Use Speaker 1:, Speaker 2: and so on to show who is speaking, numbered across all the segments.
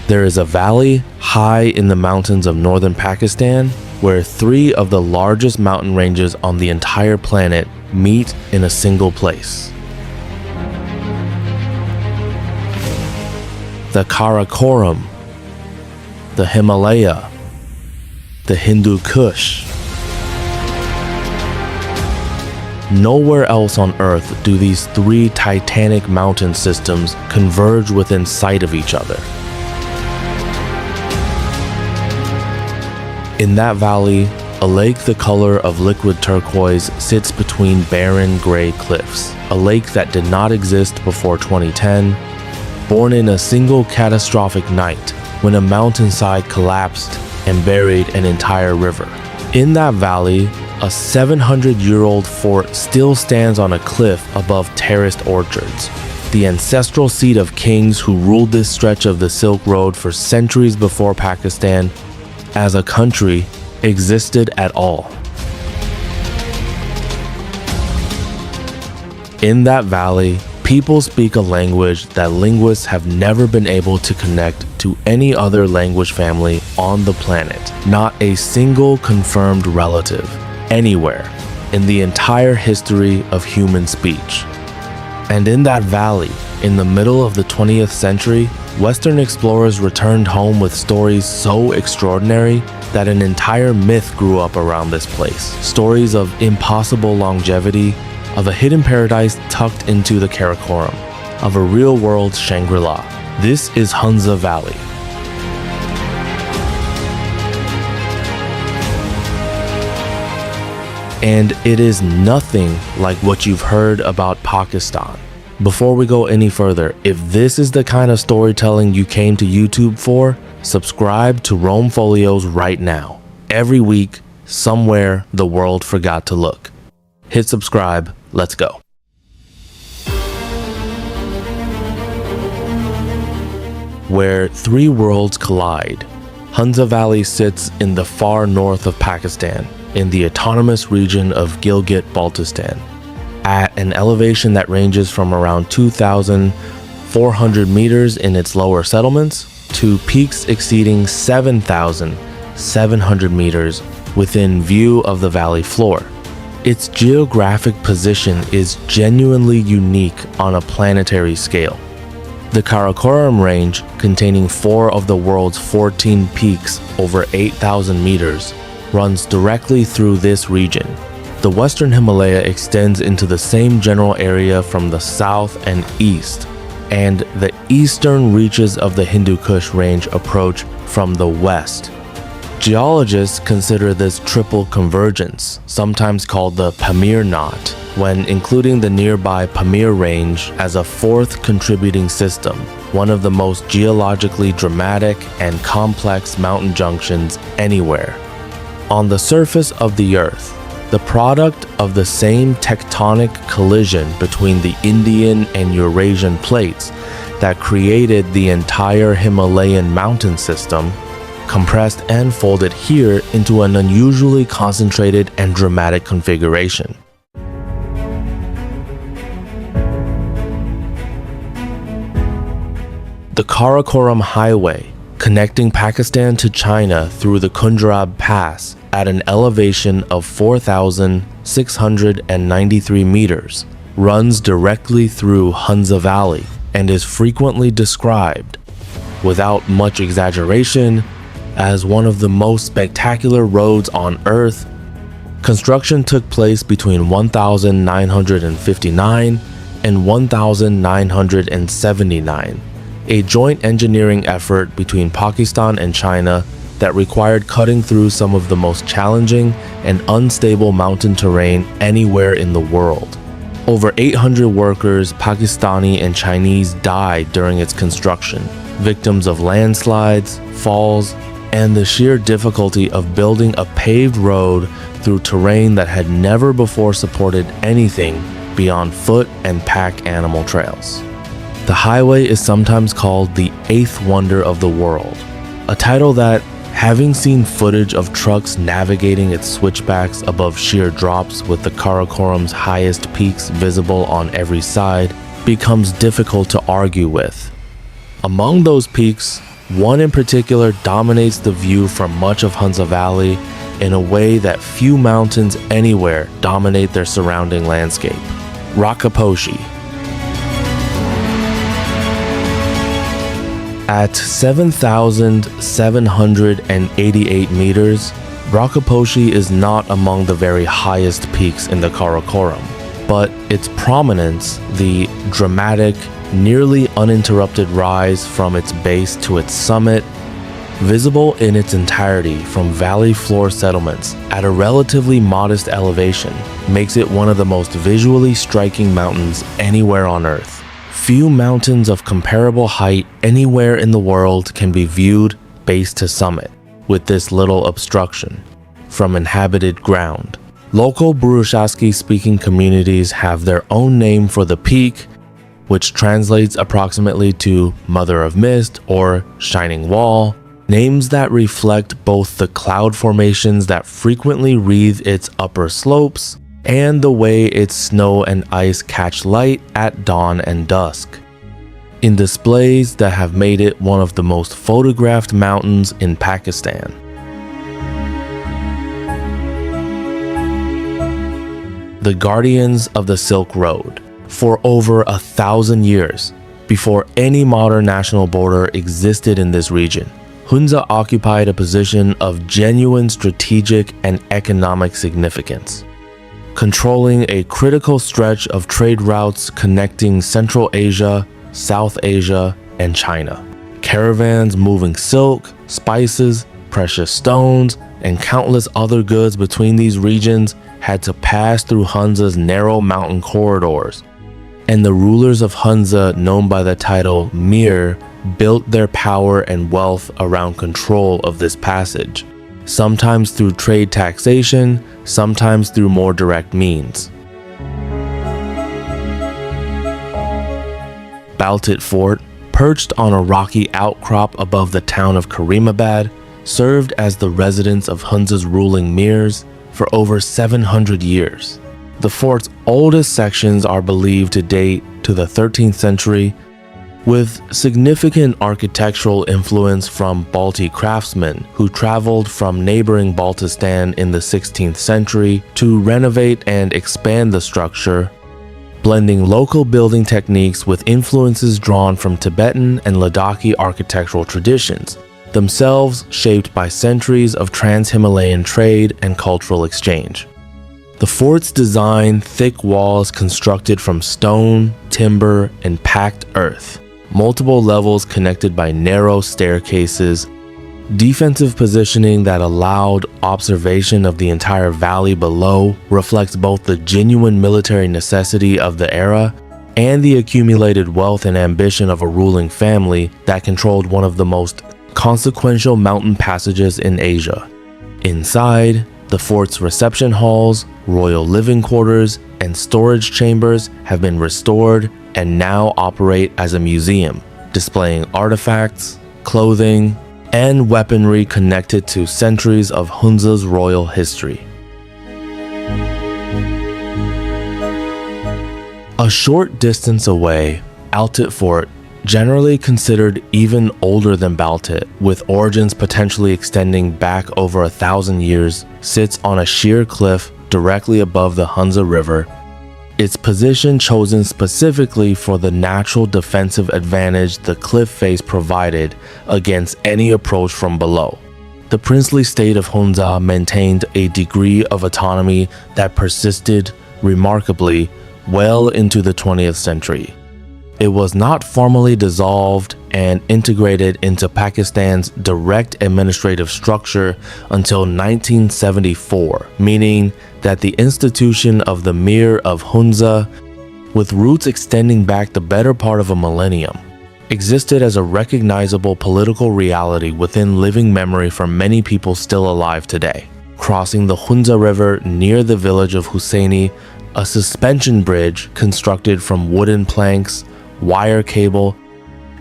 Speaker 1: There is a valley high in the mountains of northern Pakistan where 3 of the largest mountain ranges on the entire planet meet in a single place. The Karakoram, the Himalaya, the Hindu Kush. Nowhere else on Earth do these 3 titanic mountain systems converge within sight of each other. In that valley, a lake the color of liquid turquoise sits between barren gray cliffs, a lake that did not exist before 2010, born in a single catastrophic night when a mountainside collapsed and buried an entire river. In that valley, a 700-year-old fort still stands on a cliff above terraced orchards, the ancestral seat of kings who ruled this stretch of the Silk Road for centuries before Pakistan, as a country, existed at all. In that valley, people speak a language that linguists have never been able to connect to any other language family on the planet. Not a single confirmed relative anywhere in the entire history of human speech. And in that valley, in the middle of the 20th century, Western explorers returned home with stories so extraordinary that an entire myth grew up around this place. Stories of impossible longevity, of a hidden paradise tucked into the Karakoram, of a real-world Shangri-La. This is Hunza Valley. And it is nothing like what you've heard about Pakistan. Before we go any further, if this is the kind of storytelling you came to YouTube for, subscribe to Rome Folios right now. Every week, somewhere the world forgot to look. Hit subscribe, let's go. Where 3 worlds collide, Hunza Valley sits in the far north of Pakistan, in the autonomous region of Gilgit-Baltistan, at an elevation that ranges from around 2,400 meters in its lower settlements to peaks exceeding 7,700 meters within view of the valley floor. Its geographic position is genuinely unique on a planetary scale. The Karakoram Range, containing 4 of the world's 14 peaks over 8,000 meters, runs directly through this region. The Western Himalaya extends into the same general area from the south and east, and the eastern reaches of the Hindu Kush Range approach from the west. Geologists consider this triple convergence, sometimes called the Pamir Knot, when including the nearby Pamir Range as a 4th contributing system, one of the most geologically dramatic and complex mountain junctions anywhere. On the surface of the Earth, the product of the same tectonic collision between the Indian and Eurasian plates that created the entire Himalayan mountain system, compressed and folded here into an unusually concentrated and dramatic configuration. The Karakoram Highway, connecting Pakistan to China through the Kundrab Pass at an elevation of 4,693 meters, runs directly through Hunza Valley and is frequently described, without much exaggeration, as one of the most spectacular roads on Earth. Construction took place between 1959 and 1979, a joint engineering effort between Pakistan and China that required cutting through some of the most challenging and unstable mountain terrain anywhere in the world. Over 800 workers, Pakistani and Chinese, died during its construction, victims of landslides, falls, and the sheer difficulty of building a paved road through terrain that had never before supported anything beyond foot and pack animal trails. The highway is sometimes called the 8th wonder of the world, a title that, having seen footage of trucks navigating its switchbacks above sheer drops with the Karakoram's highest peaks visible on every side, becomes difficult to argue with. Among those peaks, One in particular dominates the view from much of Hunza Valley in a way that few mountains anywhere dominate their surrounding landscape. Rakaposhi. At 7,788 meters, Rakaposhi is not among the very highest peaks in the Karakoram, but its prominence, the dramatic, nearly uninterrupted rise from its base to its summit, visible in its entirety from valley floor settlements at a relatively modest elevation, makes it one of the most visually striking mountains anywhere on Earth. Few mountains of comparable height anywhere in the world can be viewed base to summit with this little obstruction from inhabited ground. Local Burushaski-speaking communities have their own name for the peak, which translates approximately to Mother of Mist or Shining Wall, names that reflect both the cloud formations that frequently wreathe its upper slopes and the way its snow and ice catch light at dawn and dusk, in displays that have made it one of the most photographed mountains in Pakistan. The guardians of the Silk Road. For over 1,000 years, before any modern national border existed in this region, Hunza occupied a position of genuine strategic and economic significance, controlling a critical stretch of trade routes connecting Central Asia, South Asia, and China. Caravans moving silk, spices, precious stones, and countless other goods between these regions had to pass through Hunza's narrow mountain corridors, and the rulers of Hunza, known by the title Mir, built their power and wealth around control of this passage, sometimes through trade taxation, sometimes through more direct means. Baltit Fort, perched on a rocky outcrop above the town of Karimabad, served as the residence of Hunza's ruling Mirs for over 700 years. The fort's oldest sections are believed to date to the 13th century, with significant architectural influence from Balti craftsmen who traveled from neighboring Baltistan in the 16th century to renovate and expand the structure, blending local building techniques with influences drawn from Tibetan and Ladakhi architectural traditions, themselves shaped by centuries of trans-Himalayan trade and cultural exchange. The fort's design, thick walls constructed from stone, timber, and packed earth, multiple levels connected by narrow staircases, defensive positioning that allowed observation of the entire valley below, reflects both the genuine military necessity of the era and the accumulated wealth and ambition of a ruling family that controlled one of the most consequential mountain passages in Asia. Inside, the fort's reception halls, royal living quarters, and storage chambers have been restored and now operate as a museum, displaying artifacts, clothing, and weaponry connected to centuries of Hunza's royal history. A short distance away, Altit Fort, generally considered even older than Baltit, with origins potentially extending back over 1,000 years, sits on a sheer cliff directly above the Hunza River, its position chosen specifically for the natural defensive advantage the cliff face provided against any approach from below. The princely state of Hunza maintained a degree of autonomy that persisted remarkably well into the 20th century. It was not formally dissolved and integrated into Pakistan's direct administrative structure until 1974, meaning that the institution of the Mir of Hunza, with roots extending back the better part of a millennium, existed as a recognizable political reality within living memory for many people still alive today. Crossing the Hunza River near the village of Hussaini, a suspension bridge constructed from wooden planks, wire cable,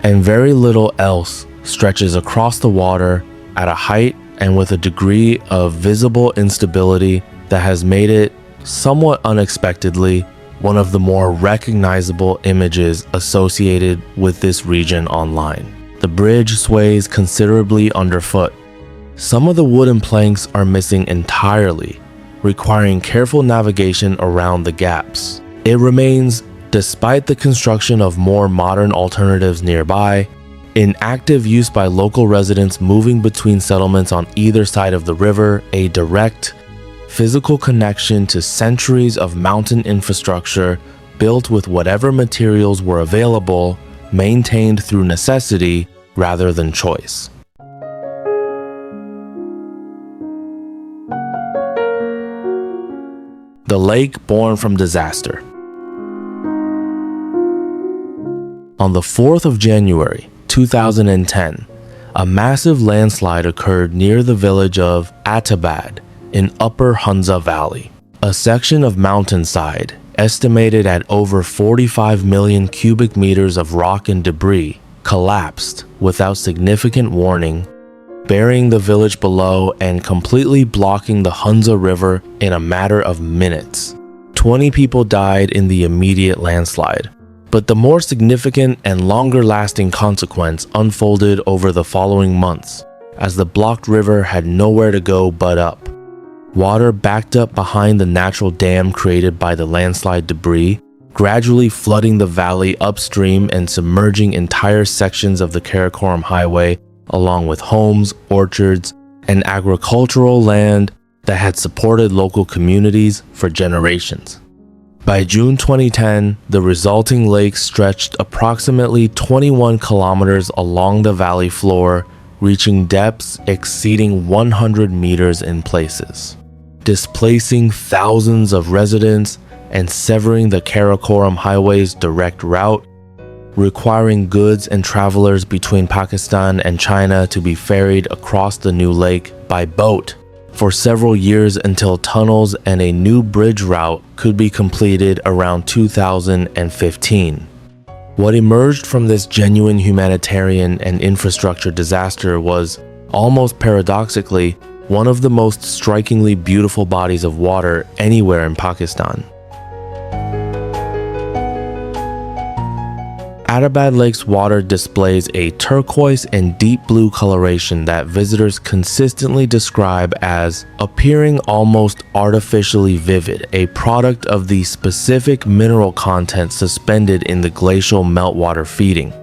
Speaker 1: and very little else stretches across the water at a height and with a degree of visible instability that has made it, somewhat unexpectedly, one of the more recognizable images associated with this region online. The bridge sways considerably underfoot. Some of the wooden planks are missing entirely, requiring careful navigation around the gaps. It remains, despite the construction of more modern alternatives nearby, in active use by local residents moving between settlements on either side of the river, a direct, physical connection to centuries of mountain infrastructure built with whatever materials were available, maintained through necessity rather than choice. The lake born from disaster. On the 4th of January, 2010, a massive landslide occurred near the village of Atabad in Upper Hunza Valley. A section of mountainside, estimated at over 45 million cubic meters of rock and debris, collapsed without significant warning, burying the village below and completely blocking the Hunza River in a matter of minutes. 20 people died in the immediate landslide, but the more significant and longer-lasting consequence unfolded over the following months, as the blocked river had nowhere to go but up. Water backed up behind the natural dam created by the landslide debris, gradually flooding the valley upstream and submerging entire sections of the Karakoram Highway, along with homes, orchards, and agricultural land that had supported local communities for generations. By June 2010, the resulting lake stretched approximately 21 kilometers along the valley floor, reaching depths exceeding 100 meters in places, displacing thousands of residents and severing the Karakoram Highway's direct route, requiring goods and travelers between Pakistan and China to be ferried across the new lake by boat for several years until tunnels and a new bridge route could be completed around 2015. What emerged from this genuine humanitarian and infrastructure disaster was, almost paradoxically, one of the most strikingly beautiful bodies of water anywhere in Pakistan. Atabad Lake's water displays a turquoise and deep blue coloration that visitors consistently describe as appearing almost artificially vivid, a product of the specific mineral content suspended in the glacial meltwater feeding.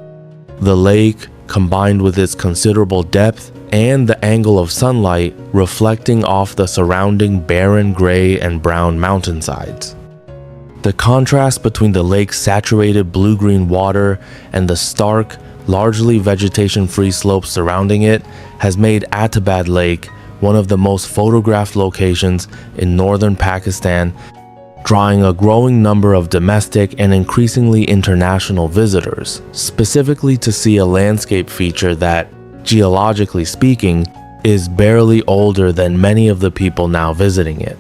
Speaker 1: The lake, combined with its considerable depth and the angle of sunlight reflecting off the surrounding barren gray and brown mountainsides. The contrast between the lake's saturated blue-green water and the stark, largely vegetation-free slopes surrounding it has made Atabad Lake one of the most photographed locations in northern Pakistan, drawing a growing number of domestic and increasingly international visitors, specifically to see a landscape feature that, geologically speaking, is barely older than many of the people now visiting it.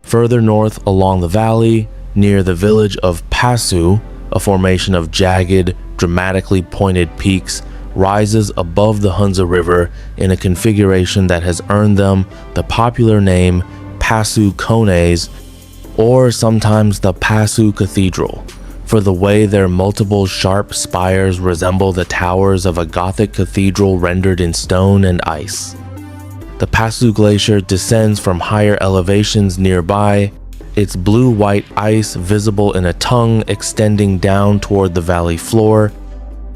Speaker 1: Further north along the valley, near the village of Pasu, a formation of jagged, dramatically pointed peaks rises above the Hunza River in a configuration that has earned them the popular name Pasu Kones, or sometimes the Pasu Cathedral, for the way their multiple sharp spires resemble the towers of a Gothic cathedral rendered in stone and ice. The Pasu Glacier descends from higher elevations nearby, its blue-white ice visible in a tongue extending down toward the valley floor,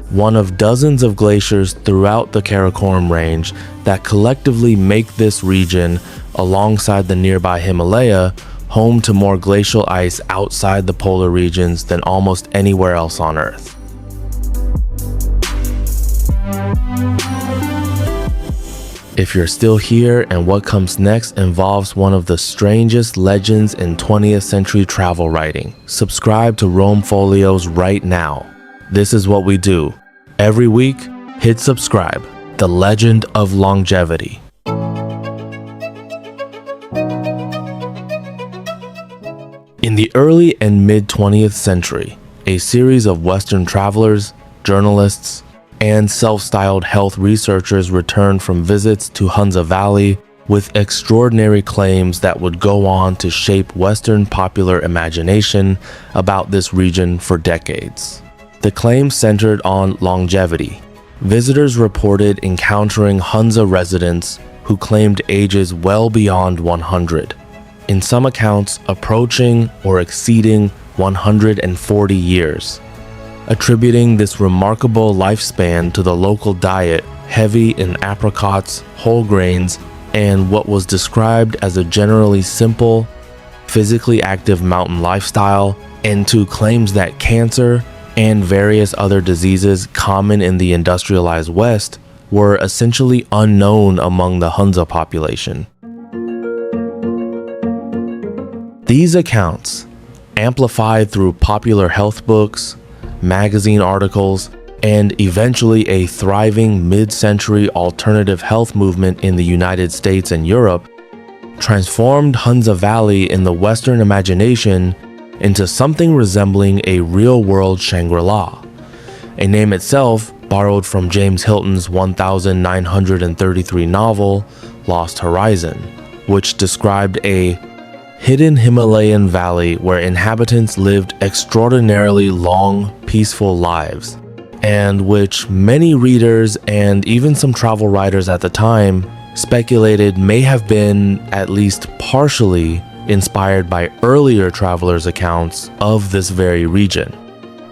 Speaker 1: one of dozens of glaciers throughout the Karakoram Range that collectively make this region, alongside the nearby Himalaya, home to more glacial ice outside the polar regions than almost anywhere else on Earth. If you're still here and what comes next involves one of the strangest legends in 20th century travel writing, subscribe to Rome Folios right now. This is what we do. Every week, hit subscribe. The Legend of Longevity. In the early and mid-20th century, a series of Western travelers, journalists, and self-styled health researchers returned from visits to Hunza Valley, with extraordinary claims that would go on to shape Western popular imagination about this region for decades. The claims centered on longevity. Visitors reported encountering Hunza residents who claimed ages well beyond 100, in some accounts approaching or exceeding 140 years, attributing this remarkable lifespan to the local diet heavy in apricots, whole grains, and what was described as a generally simple, physically active mountain lifestyle, and to claims that cancer and various other diseases common in the industrialized West were essentially unknown among the Hunza population. These accounts, amplified through popular health books, magazine articles, and eventually a thriving mid-century alternative health movement in the United States and Europe, transformed Hunza Valley in the Western imagination into something resembling a real-world Shangri-La, a name itself borrowed from James Hilton's 1933 novel, Lost Horizon, which described a hidden Himalayan valley where inhabitants lived extraordinarily long, peaceful lives, and which many readers and even some travel writers at the time speculated may have been at least partially inspired by earlier travelers' accounts of this very region.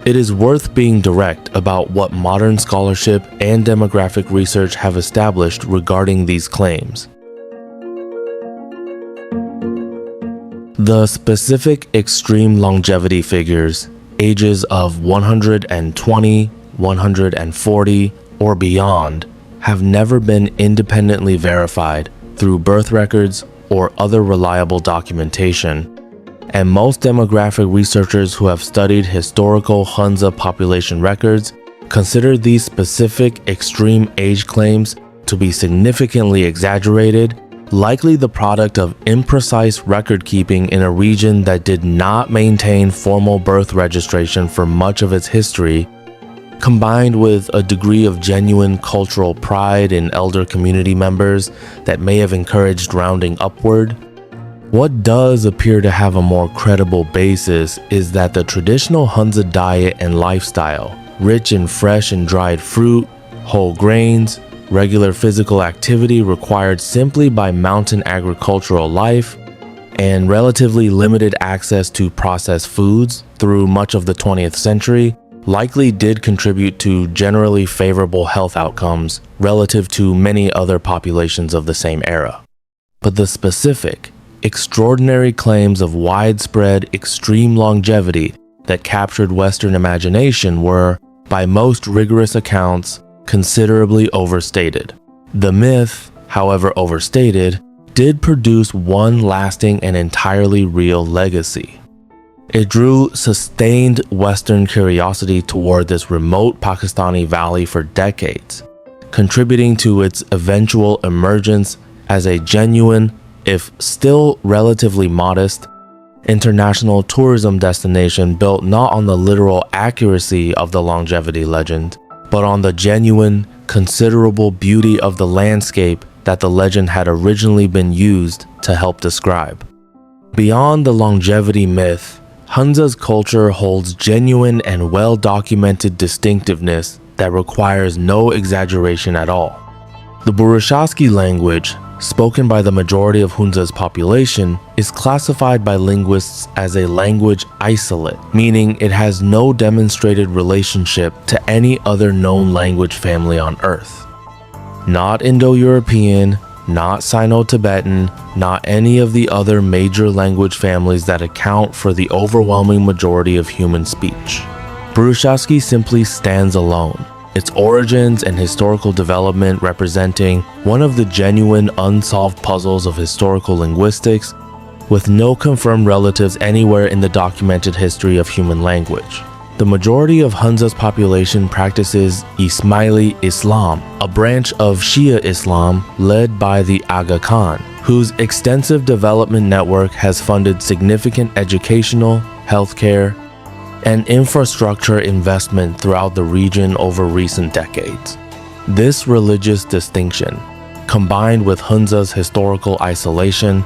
Speaker 1: It is worth being direct about what modern scholarship and demographic research have established regarding these claims. The specific extreme longevity figures, ages of 120, 140, or beyond, have never been independently verified through birth records or other reliable documentation, and most demographic researchers who have studied historical Hunza population records consider these specific extreme age claims to be significantly exaggerated, likely the product of imprecise record keeping in a region that did not maintain formal birth registration for much of its history, combined with a degree of genuine cultural pride in elder community members that may have encouraged rounding upward. What does appear to have a more credible basis is that the traditional Hunza diet and lifestyle, rich in fresh and dried fruit, whole grains, regular physical activity required simply by mountain agricultural life, and relatively limited access to processed foods through much of the 20th century, likely did contribute to generally favorable health outcomes relative to many other populations of the same era. But the specific, extraordinary claims of widespread extreme longevity that captured Western imagination were, by most rigorous accounts, considerably overstated. The myth, however overstated, did produce one lasting and entirely real legacy. It drew sustained Western curiosity toward this remote Pakistani valley for decades, contributing to its eventual emergence as a genuine, if still relatively modest, international tourism destination built not on the literal accuracy of the longevity legend, but on the genuine, considerable beauty of the landscape that the legend had originally been used to help describe. Beyond the longevity myth, Hunza's culture holds genuine and well-documented distinctiveness that requires no exaggeration at all. The Burushaski language, spoken by the majority of Hunza's population, is classified by linguists as a language isolate, meaning it has no demonstrated relationship to any other known language family on Earth. Not Indo-European, not Sino-Tibetan, not any of the other major language families that account for the overwhelming majority of human speech. Burushaski simply stands alone, its origins and historical development representing one of the genuine unsolved puzzles of historical linguistics, with no confirmed relatives anywhere in the documented history of human language. The majority of Hunza's population practices Ismaili Islam, a branch of Shia Islam led by the Aga Khan, whose extensive development network has funded significant educational, healthcare, and infrastructure investment throughout the region over recent decades. This religious distinction, combined with Hunza's historical isolation,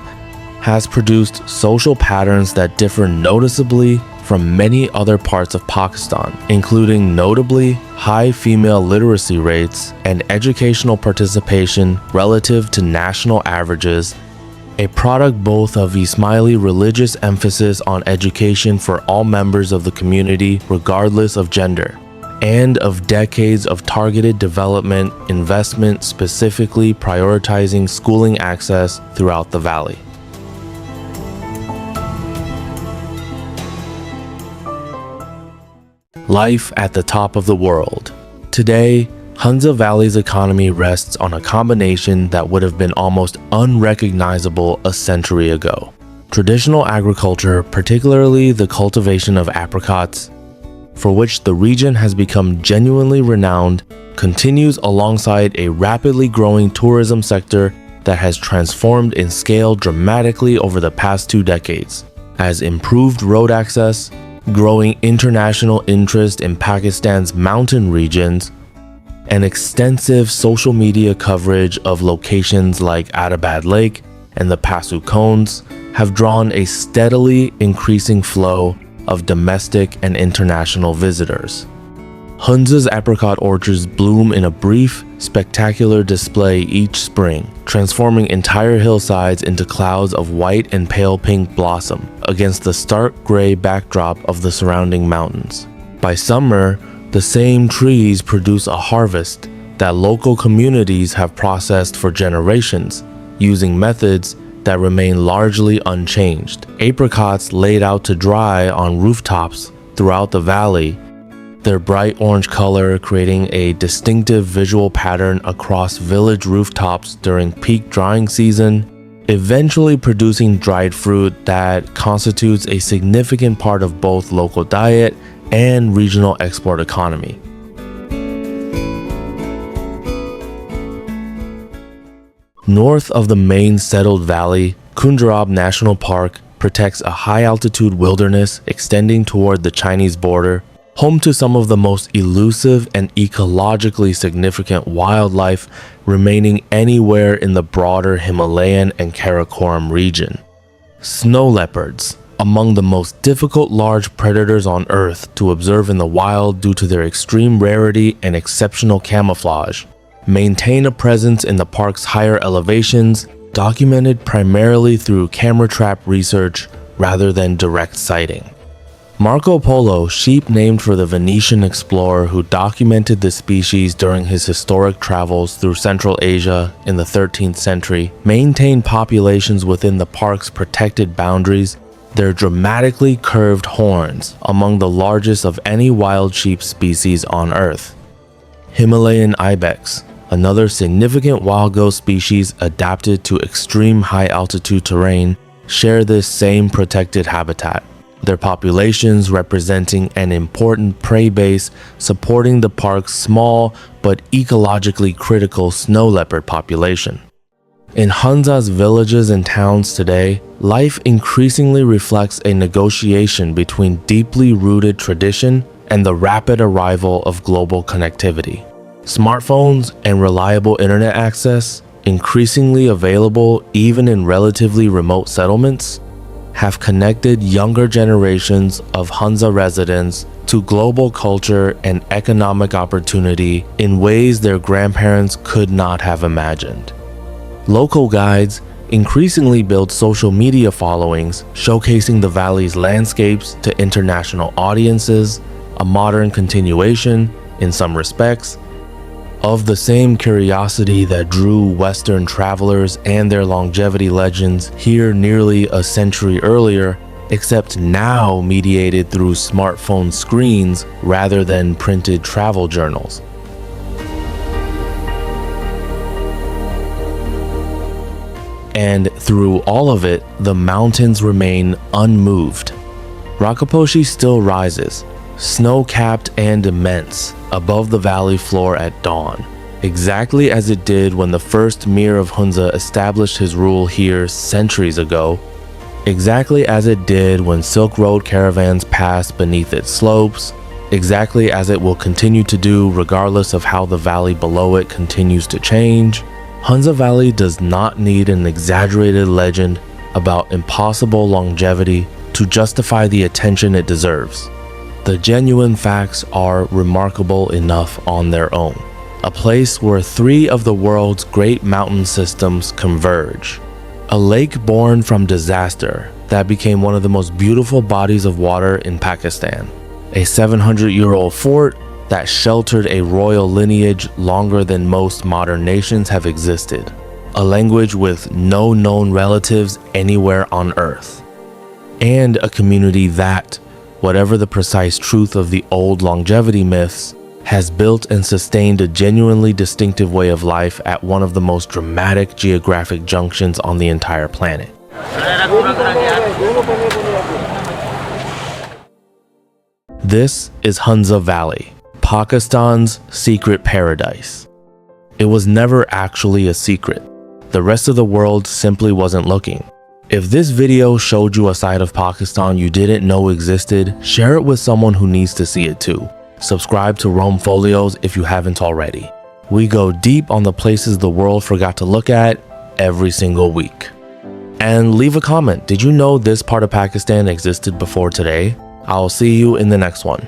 Speaker 1: has produced social patterns that differ noticeably from many other parts of Pakistan, including notably high female literacy rates and educational participation relative to national averages, a product both of Ismaili religious emphasis on education for all members of the community regardless of gender, and of decades of targeted development investment specifically prioritizing schooling access throughout the valley. Life at the top of the world. Today, Hunza Valley's economy rests on a combination that would have been almost unrecognizable a century ago. Traditional agriculture, particularly the cultivation of apricots, for which the region has become genuinely renowned, continues alongside a rapidly growing tourism sector that has transformed in scale dramatically over the past 2 decades, as improved road access, growing international interest in Pakistan's mountain regions, and extensive social media coverage of locations like Adabad Lake and the Pasu Cones have drawn a steadily increasing flow of domestic and international visitors. Hunza's apricot orchards bloom in a brief, spectacular display each spring, transforming entire hillsides into clouds of white and pale pink blossom against the stark gray backdrop of the surrounding mountains. By summer, the same trees produce a harvest that local communities have processed for generations, using methods that remain largely unchanged. Apricots laid out to dry on rooftops throughout the valley, their bright orange color creating a distinctive visual pattern across village rooftops during peak drying season, eventually producing dried fruit that constitutes a significant part of both local diet and regional export economy. North of the main settled valley, Khunjerab National Park protects a high-altitude wilderness extending toward the Chinese border, home to some of the most elusive and ecologically significant wildlife remaining anywhere in the broader Himalayan and Karakoram region. Snow leopards, among the most difficult large predators on Earth to observe in the wild due to their extreme rarity and exceptional camouflage, maintain a presence in the park's higher elevations, documented primarily through camera trap research rather than direct sighting. Marco Polo, sheep named for the Venetian explorer who documented the species during his historic travels through Central Asia in the 13th century, maintain populations within the park's protected boundaries, their dramatically curved horns among the largest of any wild sheep species on Earth. Himalayan ibex, another significant wild goat species adapted to extreme high-altitude terrain, share this same protected habitat, their populations representing an important prey base supporting the park's small but ecologically critical snow leopard population. In Hunza's villages and towns today, life increasingly reflects a negotiation between deeply rooted tradition and the rapid arrival of global connectivity. Smartphones and reliable internet access, increasingly available even in relatively remote settlements, have connected younger generations of Hunza residents to global culture and economic opportunity in ways their grandparents could not have imagined. Local guides increasingly build social media followings showcasing the valley's landscapes to international audiences, a modern continuation, in some respects, of the same curiosity that drew Western travelers and their longevity legends here nearly a century earlier, except now mediated through smartphone screens rather than printed travel journals. And through all of it, the mountains remain unmoved. Rakaposhi still rises, snow-capped and immense, above the valley floor at dawn, exactly as it did when the first Mir of Hunza established his rule here centuries ago, exactly as it did when Silk Road caravans passed beneath its slopes, exactly as it will continue to do regardless of how the valley below it continues to change, Hunza Valley does not need an exaggerated legend about impossible longevity to justify the attention it deserves. The genuine facts are remarkable enough on their own. A place where three of the world's great mountain systems converge. A lake born from disaster that became one of the most beautiful bodies of water in Pakistan. A 700-year-old fort that sheltered a royal lineage longer than most modern nations have existed. A language with no known relatives anywhere on Earth. And a community that, whatever the precise truth of the old longevity myths, has built and sustained a genuinely distinctive way of life at one of the most dramatic geographic junctions on the entire planet. This is Hunza Valley, Pakistan's secret paradise. It was never actually a secret. The rest of the world simply wasn't looking. If this video showed you a side of Pakistan you didn't know existed, share it with someone who needs to see it too. Subscribe to Rome Folios if you haven't already. We go deep on the places the world forgot to look at every single week. And leave a comment. Did you know this part of Pakistan existed before today? I'll see you in the next one.